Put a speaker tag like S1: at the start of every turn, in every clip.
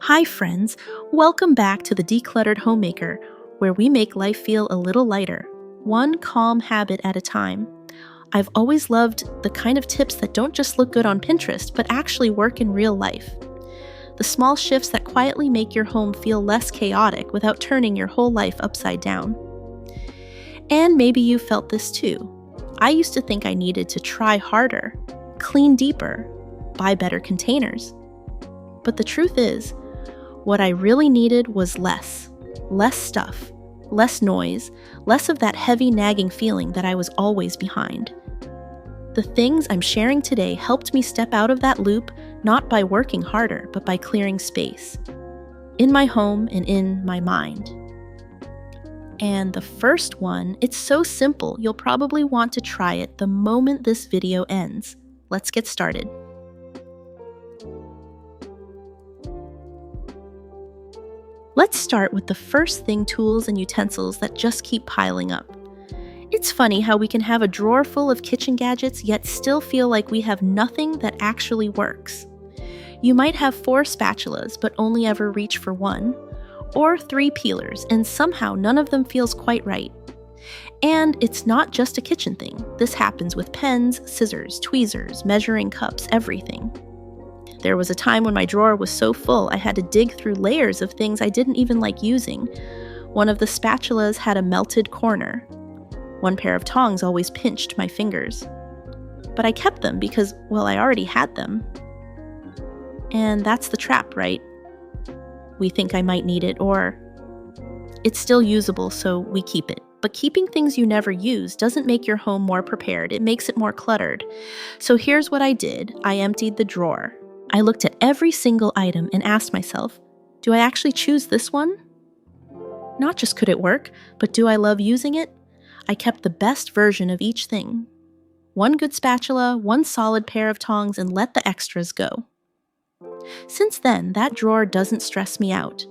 S1: Hi friends, welcome back to the Decluttered Homemaker, where we make life feel a little lighter, one calm habit at a time. I've always loved the kind of tips that don't just look good on Pinterest, but actually work in real life. The small shifts that quietly make your home feel less chaotic without turning your whole life upside down. And maybe you felt this too. I used to think I needed to try harder, clean deeper, buy better containers. But the truth is, what I really needed was less stuff, less noise, less of that heavy nagging feeling that I was always behind. The things I'm sharing today helped me step out of that loop, not by working harder, but by clearing space, in my home and in my mind. And the first one, it's so simple, you'll probably want to try it the moment this video ends. Let's get started. Let's start with the first thing, tools and utensils that just keep piling up. It's funny how we can have a drawer full of kitchen gadgets yet still feel like we have nothing that actually works. You might have 4 spatulas but only ever reach for one, or 3 peelers and somehow none of them feels quite right. And it's not just a kitchen thing. This happens with pens, scissors, tweezers, measuring cups, everything. There was a time when my drawer was so full I had to dig through layers of things I didn't even like using. One of the spatulas had a melted corner. One pair of tongs always pinched my fingers. But I kept them because, well, I already had them. And that's the trap, right? We think I might need it, or it's still usable, so we keep it. But keeping things you never use doesn't make your home more prepared, it makes it more cluttered. So here's what I did. I emptied the drawer. I looked at every single item and asked myself, do I actually choose this one? Not just could it work, but do I love using it? I kept the best version of each thing. One good spatula, one solid pair of tongs, and let the extras go. Since then, that drawer doesn't stress me out.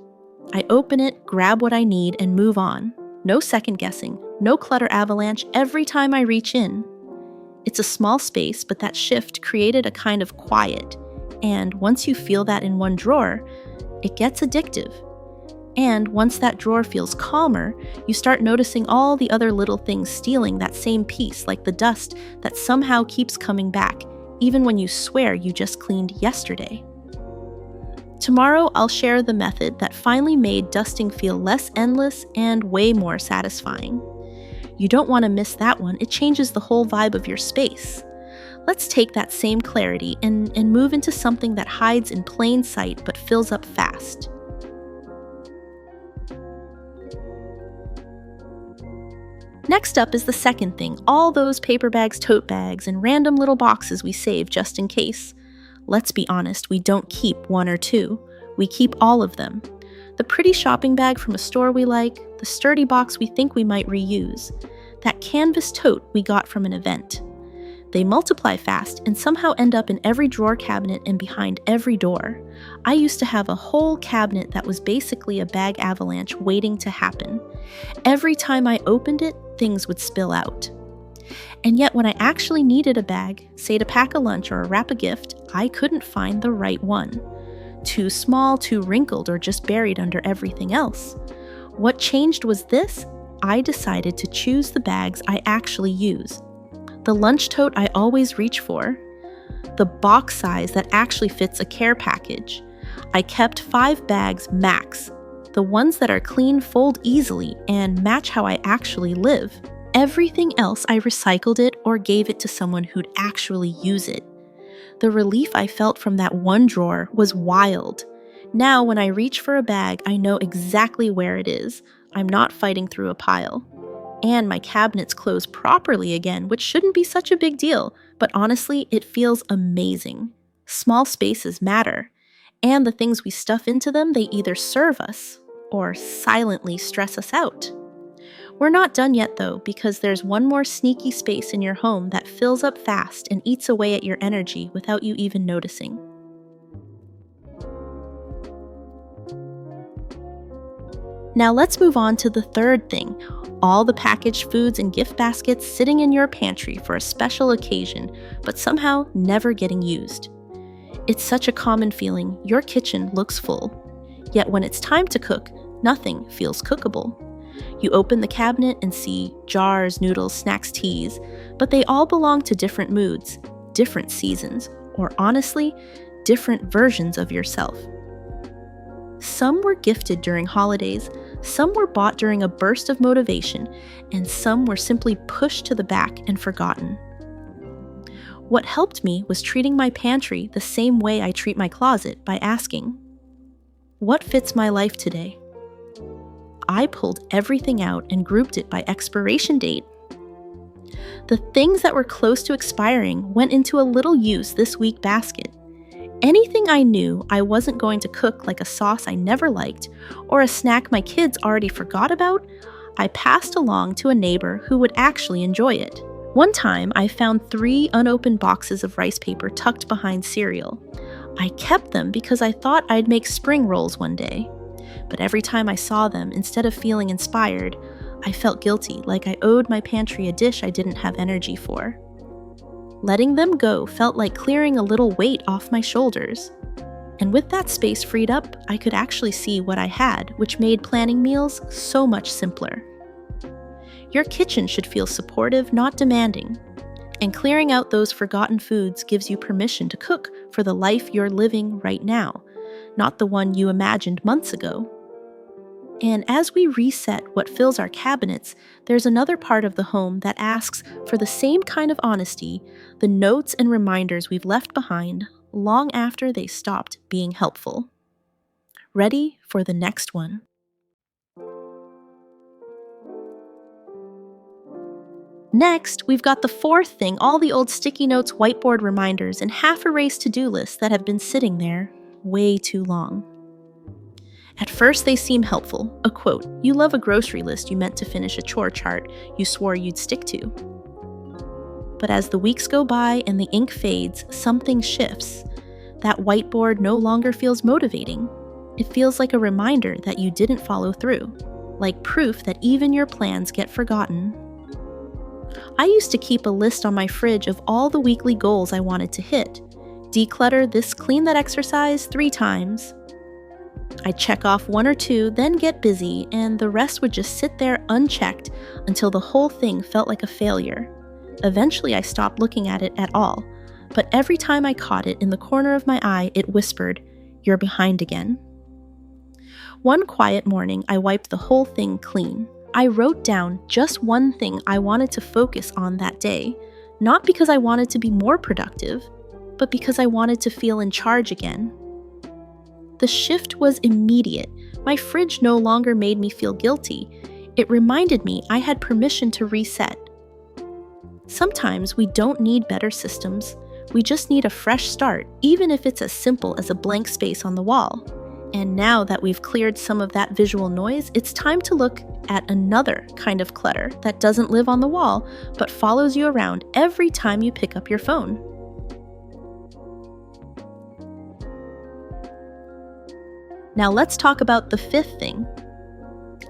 S1: I open it, grab what I need, and move on. No second guessing, no clutter avalanche every time I reach in. It's a small space, but that shift created a kind of quiet. And once you feel that in one drawer, it gets addictive. And once that drawer feels calmer, you start noticing all the other little things stealing that same piece, like the dust that somehow keeps coming back, even when you swear you just cleaned yesterday. Tomorrow, I'll share the method that finally made dusting feel less endless and way more satisfying. You don't want to miss that one. It changes the whole vibe of your space. Let's take that same clarity and move into something that hides in plain sight but fills up fast. Next up is the second thing, all those paper bags, tote bags, and random little boxes we save just in case. Let's be honest, we don't keep 1 or 2. We keep all of them. The pretty shopping bag from a store we like, the sturdy box we think we might reuse, that canvas tote we got from an event. They multiply fast and somehow end up in every drawer cabinet and behind every door. I used to have a whole cabinet that was basically a bag avalanche waiting to happen. Every time I opened it, things would spill out. And yet when I actually needed a bag, say to pack a lunch or wrap a gift, I couldn't find the right one. Too small, too wrinkled, or just buried under everything else. What changed was this: I decided to choose the bags I actually use. The lunch tote I always reach for, the box size that actually fits a care package. I kept 5 bags max, the ones that are clean, fold easily, and match how I actually live. Everything else I recycled it or gave it to someone who'd actually use it. The relief I felt from that one drawer was wild. Now when I reach for a bag, I know exactly where it is. I'm not fighting through a pile. And my cabinets close properly again, which shouldn't be such a big deal, but honestly, it feels amazing. Small spaces matter, and the things we stuff into them, they either serve us or silently stress us out. We're not done yet though, because there's one more sneaky space in your home that fills up fast and eats away at your energy without you even noticing. Now let's move on to the third thing, all the packaged foods and gift baskets sitting in your pantry for a special occasion, but somehow never getting used. It's such a common feeling. Your kitchen looks full. Yet when it's time to cook, nothing feels cookable. You open the cabinet and see jars, noodles, snacks, teas, but they all belong to different moods, different seasons, or honestly, different versions of yourself. Some were gifted during holidays, some were bought during a burst of motivation, and some were simply pushed to the back and forgotten. What helped me was treating my pantry the same way I treat my closet by asking, what fits my life today? I pulled everything out and grouped it by expiration date. The things that were close to expiring went into a little use this week basket. Anything I knew I wasn't going to cook, like a sauce I never liked or a snack my kids already forgot about, I passed along to a neighbor who would actually enjoy it. One time, I found 3 unopened boxes of rice paper tucked behind cereal. I kept them because I thought I'd make spring rolls one day. But every time I saw them, instead of feeling inspired, I felt guilty, like I owed my pantry a dish I didn't have energy for. Letting them go felt like clearing a little weight off my shoulders. And with that space freed up, I could actually see what I had, which made planning meals so much simpler. Your kitchen should feel supportive, not demanding. And clearing out those forgotten foods gives you permission to cook for the life you're living right now, not the one you imagined months ago. And as we reset what fills our cabinets, there's another part of the home that asks for the same kind of honesty, the notes and reminders we've left behind long after they stopped being helpful. Ready for the next one. Next, we've got the 4th thing, all the old sticky notes, whiteboard reminders, and half-erased to-do lists that have been sitting there way too long. At first, they seem helpful. A quote, you love a grocery list you meant to finish a chore chart you swore you'd stick to. But as the weeks go by and the ink fades, something shifts. That whiteboard no longer feels motivating. It feels like a reminder that you didn't follow through, like proof that even your plans get forgotten. I used to keep a list on my fridge of all the weekly goals I wanted to hit. Declutter this, clean that exercise 3 times. I'd check off 1 or 2, then get busy, and the rest would just sit there unchecked until the whole thing felt like a failure. Eventually, I stopped looking at it at all, but every time I caught it in the corner of my eye, it whispered, "You're behind again." One quiet morning, I wiped the whole thing clean. I wrote down just one thing I wanted to focus on that day, not because I wanted to be more productive, but because I wanted to feel in charge again. The shift was immediate. My fridge no longer made me feel guilty. It reminded me I had permission to reset. Sometimes we don't need better systems. We just need a fresh start, even if it's as simple as a blank space on the wall. And now that we've cleared some of that visual noise, it's time to look at another kind of clutter that doesn't live on the wall, but follows you around every time you pick up your phone. Now let's talk about the 5th thing.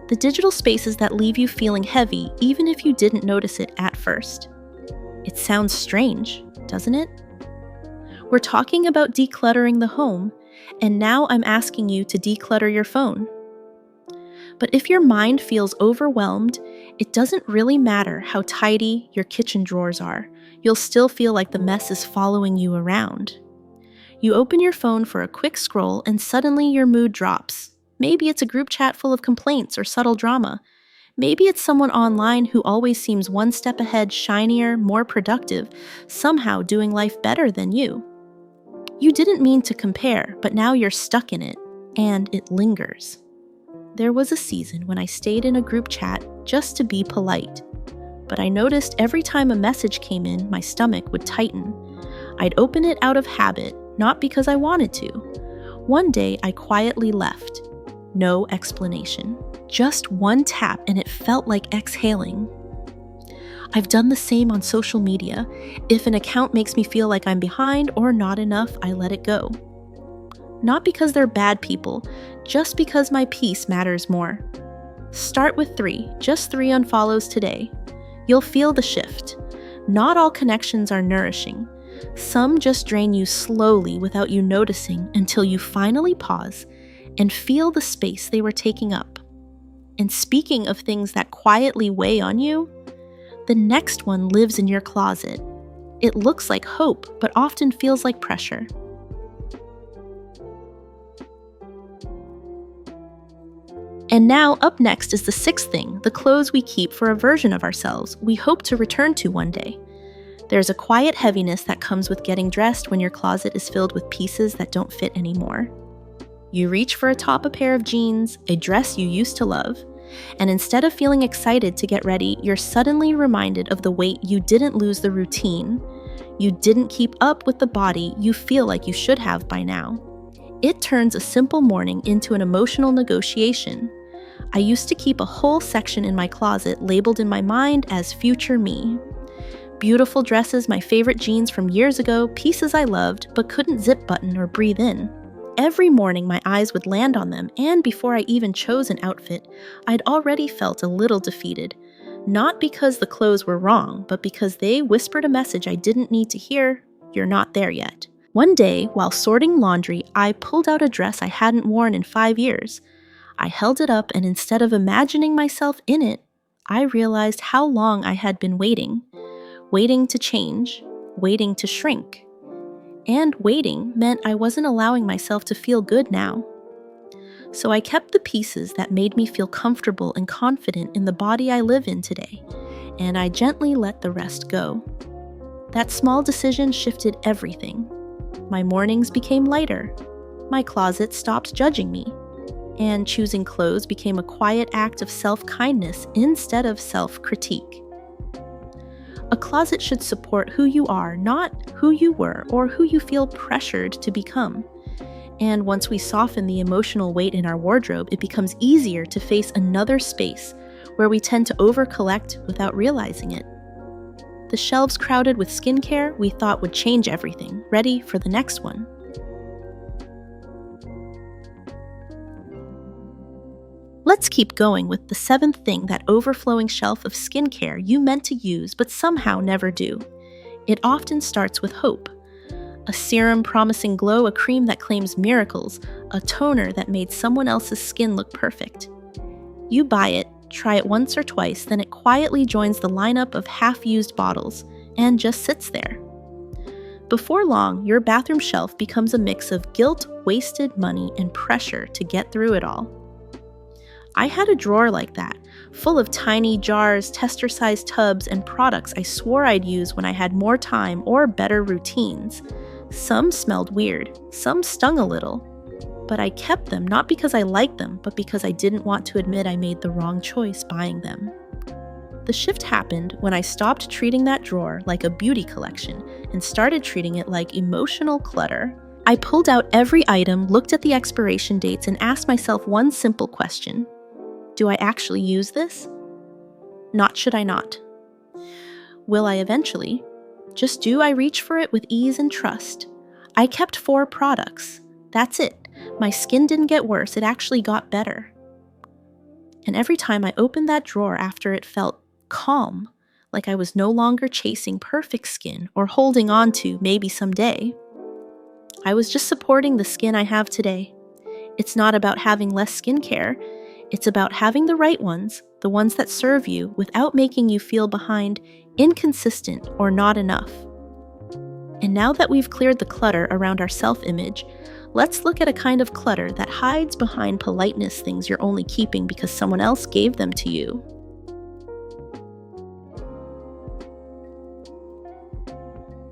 S1: The digital spaces that leave you feeling heavy even if you didn't notice it at first. It sounds strange, doesn't it? We're talking about decluttering the home, and now I'm asking you to declutter your phone. But if your mind feels overwhelmed, it doesn't really matter how tidy your kitchen drawers are. You'll still feel like the mess is following you around. You open your phone for a quick scroll and suddenly your mood drops. Maybe it's a group chat full of complaints or subtle drama. Maybe it's someone online who always seems one step ahead, shinier, more productive, somehow doing life better than you. You didn't mean to compare, but now you're stuck in it, and it lingers. There was a season when I stayed in a group chat just to be polite, but I noticed every time a message came in, my stomach would tighten. I'd open it out of habit, not because I wanted to. One day, I quietly left. No explanation. Just one tap, and it felt like exhaling. I've done the same on social media. If an account makes me feel like I'm behind or not enough, I let it go. Not because they're bad people, just because my peace matters more. Start with 3, just 3 unfollows today. You'll feel the shift. Not all connections are nourishing. Some just drain you slowly without you noticing until you finally pause and feel the space they were taking up. And speaking of things that quietly weigh on you, the next one lives in your closet. It looks like hope, but often feels like pressure. And now, up next is the sixth thing, the clothes we keep for a version of ourselves we hope to return to one day. There's a quiet heaviness that comes with getting dressed when your closet is filled with pieces that don't fit anymore. You reach for atop a pair of jeans, a dress you used to love, and instead of feeling excited to get ready, you're suddenly reminded of the weight you didn't lose the routine. You didn't keep up with the body you feel like you should have by now. It turns a simple morning into an emotional negotiation. I used to keep a whole section in my closet labeled in my mind as future me. Beautiful dresses, my favorite jeans from years ago, pieces I loved but couldn't zip button or breathe in. Every morning my eyes would land on them, and before I even chose an outfit, I'd already felt a little defeated. Not because the clothes were wrong, but because they whispered a message I didn't need to hear: you're not there yet. One day, while sorting laundry, I pulled out a dress I hadn't worn in 5 years. I held it up, and instead of imagining myself in it, I realized how long I had been waiting. Waiting to change, waiting to shrink. And waiting meant I wasn't allowing myself to feel good now. So I kept the pieces that made me feel comfortable and confident in the body I live in today, and I gently let the rest go. That small decision shifted everything. My mornings became lighter. My closet stopped judging me. And choosing clothes became a quiet act of self-kindness instead of self-critique. A closet should support who you are, not who you were or who you feel pressured to become. And once we soften the emotional weight in our wardrobe, it becomes easier to face another space where we tend to over-collect without realizing it. The shelves crowded with skincare we thought would change everything, ready for the next one. Let's keep going with the seventh thing, that overflowing shelf of skincare you meant to use but somehow never do. It often starts with hope. A serum promising glow, a cream that claims miracles, a toner that made someone else's skin look perfect. You buy it, try it once or twice, then it quietly joins the lineup of half-used bottles and just sits there. Before long, your bathroom shelf becomes a mix of guilt, wasted money, and pressure to get through it all. I had a drawer like that, full of tiny jars, tester-sized tubs, and products I swore I'd use when I had more time or better routines. Some smelled weird, some stung a little, but I kept them not because I liked them, but because I didn't want to admit I made the wrong choice buying them. The shift happened when I stopped treating that drawer like a beauty collection and started treating it like emotional clutter. I pulled out every item, looked at the expiration dates, and asked myself one simple question. Do I actually use this? Not should I not? Will I eventually? Just do I reach for it with ease and trust? I kept 4 products. That's it. My skin didn't get worse, it actually got better. And every time I opened that drawer after, it felt calm, like I was no longer chasing perfect skin or holding on to maybe someday. I was just supporting the skin I have today. It's not about having less skincare. It's about having the right ones, the ones that serve you without making you feel behind, inconsistent, or not enough. And now that we've cleared the clutter around our self-image, let's look at a kind of clutter that hides behind politeness, things you're only keeping because someone else gave them to you.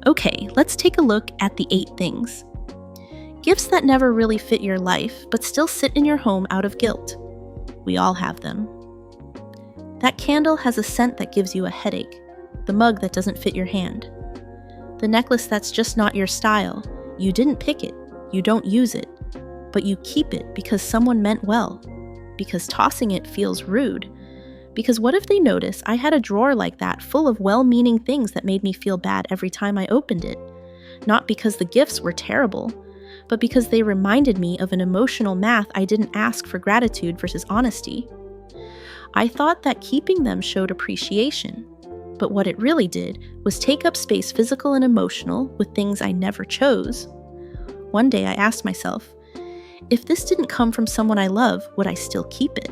S1: Okay, let's take a look at the 8 things. Gifts that never really fit your life, but still sit in your home out of guilt. We all have them. That candle has a scent that gives you a headache. The mug that doesn't fit your hand. The necklace that's just not your style. You didn't pick it. You don't use it. But you keep it because someone meant well. Because tossing it feels rude. Because what if they notice I had a drawer like that full of well-meaning things that made me feel bad every time I opened it? Not because the gifts were terrible, but because they reminded me of an emotional math I didn't ask for gratitude versus honesty. I thought that keeping them showed appreciation, but what it really did was take up space, physical and emotional, with things I never chose. One day I asked myself, If this didn't come from someone I love, would I still keep it?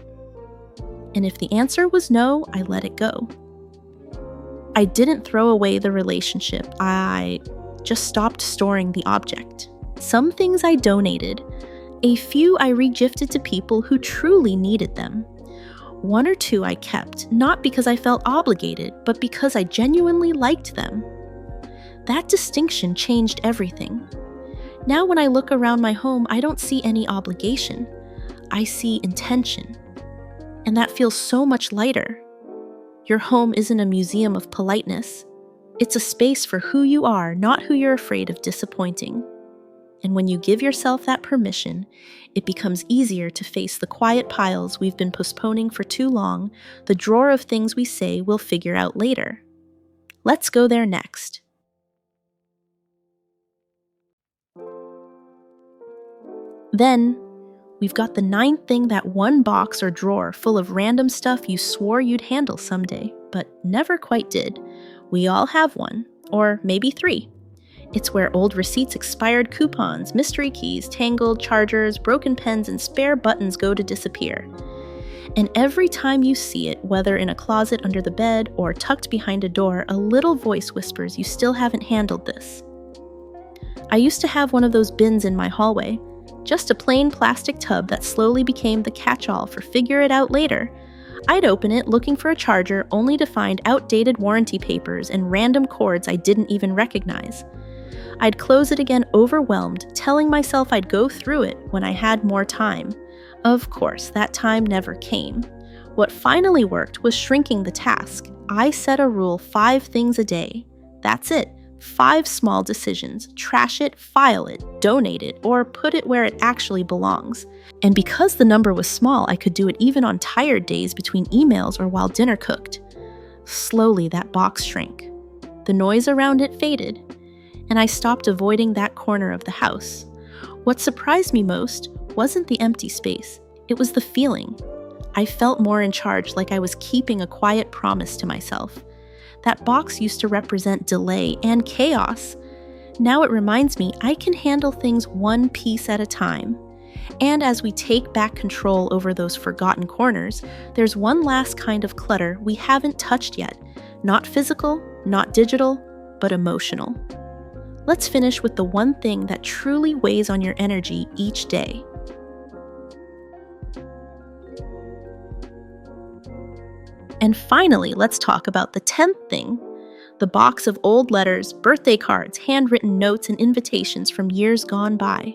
S1: And if the answer was no, I let it go. I didn't throw away the relationship, I just stopped storing the object. Some things I donated, a few I regifted to people who truly needed them. One or two I kept, not because I felt obligated, but because I genuinely liked them. That distinction changed everything. Now when I look around my home, I don't see any obligation. I see intention. And that feels so much lighter. Your home isn't a museum of politeness. It's a space for who you are, not who you're afraid of disappointing. And when you give yourself that permission, it becomes easier to face the quiet piles we've been postponing for too long, the drawer of things we say we'll figure out later. Let's go there next. Then, we've got the 9th thing, that one box or drawer full of random stuff you swore you'd handle someday, but never quite did. We all have one, or maybe 3. It's where old receipts, expired coupons, mystery keys, tangled chargers, broken pens, and spare buttons go to disappear. And every time you see it, whether in a closet under the bed or tucked behind a door, a little voice whispers you still haven't handled this. I used to have one of those bins in my hallway, just a plain plastic tub that slowly became the catch-all for figure it out later. I'd open it looking for a charger only to find outdated warranty papers and random cords I didn't even recognize. I'd close it again overwhelmed, telling myself I'd go through it when I had more time. Of course, that time never came. What finally worked was shrinking the task. I set a rule: 5 things a day. That's it. 5 small decisions. Trash it, file it, donate it, or put it where it actually belongs. And because the number was small, I could do it even on tired days between emails or while dinner cooked. Slowly, that box shrank. The noise around it faded, and I stopped avoiding that corner of the house. What surprised me most wasn't the empty space, it was the feeling. I felt more in charge, like I was keeping a quiet promise to myself. That box used to represent delay and chaos. Now it reminds me I can handle things one piece at a time. And as we take back control over those forgotten corners, there's one last kind of clutter we haven't touched yet. Not physical, not digital, but emotional. Let's finish with the one thing that truly weighs on your energy each day. And finally, let's talk about the 10th thing, the box of old letters, birthday cards, handwritten notes, and invitations from years gone by.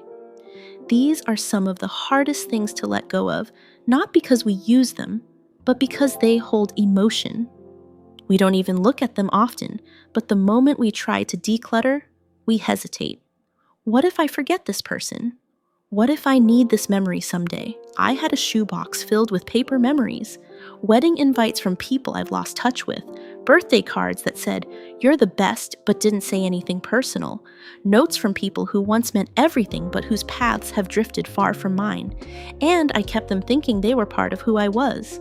S1: These are some of the hardest things to let go of, not because we use them, but because they hold emotion. We don't even look at them often, but the moment we try to declutter, we hesitate. What if I forget this person? What if I need this memory someday? I had a shoebox filled with paper memories, wedding invites from people I've lost touch with, birthday cards that said, "You're the best," but didn't say anything personal, notes from people who once meant everything but whose paths have drifted far from mine, and I kept them thinking they were part of who I was.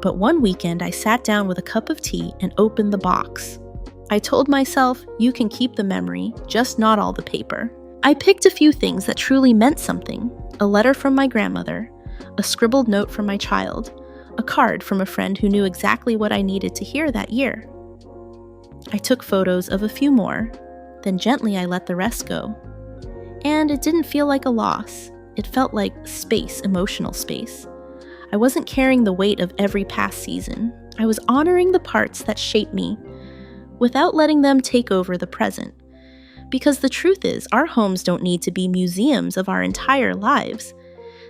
S1: But one weekend I sat down with a cup of tea and opened the box. I told myself, you can keep the memory, just not all the paper. I picked a few things that truly meant something: a letter from my grandmother, a scribbled note from my child, a card from a friend who knew exactly what I needed to hear that year. I took photos of a few more, then gently I let the rest go. And it didn't feel like a loss. It felt like space, emotional space. I wasn't carrying the weight of every past season. I was honoring the parts that shaped me, without letting them take over the present. Because the truth is, our homes don't need to be museums of our entire lives.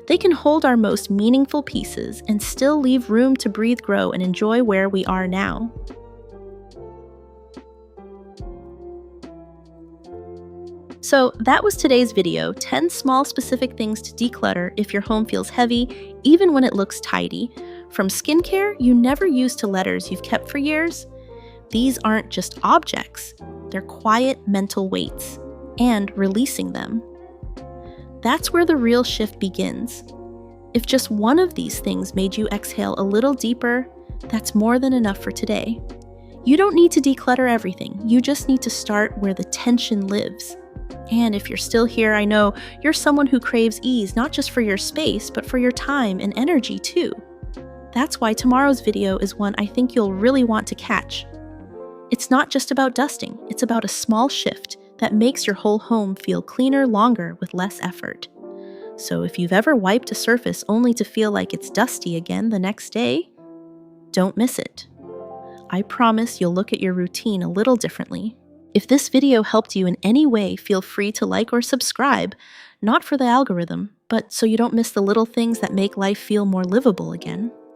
S1: They can hold our most meaningful pieces and still leave room to breathe, grow, and enjoy where we are now. So that was today's video, 10 small specific things to declutter if your home feels heavy, even when it looks tidy. From skincare you never used to letters you've kept for years. These aren't just objects, they're quiet mental weights, and releasing them. That's where the real shift begins. If just one of these things made you exhale a little deeper, that's more than enough for today. You don't need to declutter everything, you just need to start where the tension lives, And if you're still here, I know you're someone who craves ease not just for your space, but for your time and energy too. That's why tomorrow's video is one I think you'll really want to catch. It's not just about dusting, it's about a small shift that makes your whole home feel cleaner longer with less effort. So if you've ever wiped a surface only to feel like it's dusty again the next day, don't miss it. I promise you'll look at your routine a little differently. If this video helped you in any way, feel free to like or subscribe, not for the algorithm, but so you don't miss the little things that make life feel more livable again.